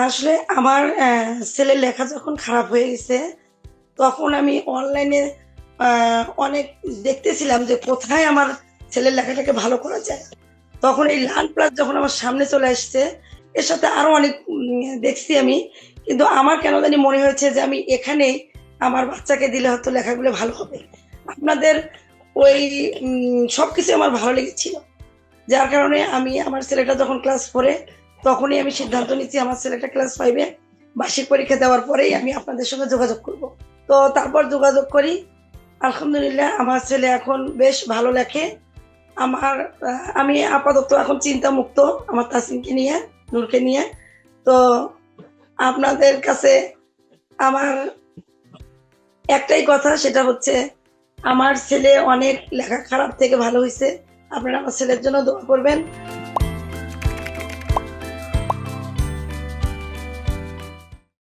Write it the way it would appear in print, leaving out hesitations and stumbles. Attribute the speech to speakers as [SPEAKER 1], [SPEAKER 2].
[SPEAKER 1] আসলে আমার ছেলের লেখা যখন খারাপ হয়ে গেছে, তখন আমি অনলাইনে অনেক দেখতেছিলাম যে কোথায় আমার ছেলের লেখাটাকে ভালো করা যায়। তখন এই লার্ন প্লাস যখন আমার সামনে চলে আসছে, এর সাথে আরো অনেক দেখছি আমি। কিন্তু আমার কেন জানি মনে হয়েছে যে আমি এখানেই আমার বাচ্চাকে দিলে হয়তো লেখাগুলো ভালো হবে। আপনাদের ওই সবকিছু আমার ভালো লেগেছিল। যার কারণে আমি আমার ছেলেটা যখন ক্লাস 4 তখনই আমি সিদ্ধান্ত নিচ্ছি আমার ছেলেটা ক্লাস 5 বার্ষিক পরীক্ষা দেওয়ার পরেই আমি আপনাদের সঙ্গে যোগাযোগ করব। তো তারপর যোগাযোগ করি। আলহামদুলিল্লাহ আমার ছেলে এখন বেশ ভালো লেখে। আমার আমি আপাতত এখন চিন্তা মুক্ত আমার তাসিমকে নিয়ে, নূরকে নিয়ে। তো আপনাদের কাছে আমার একটাই কথা, সেটা হচ্ছে আমার ছেলে অনেক লেখা খারাপ থেকে ভালো হয়েছে। আপনারা আমার ছেলের জন্য দোয়া করবেন।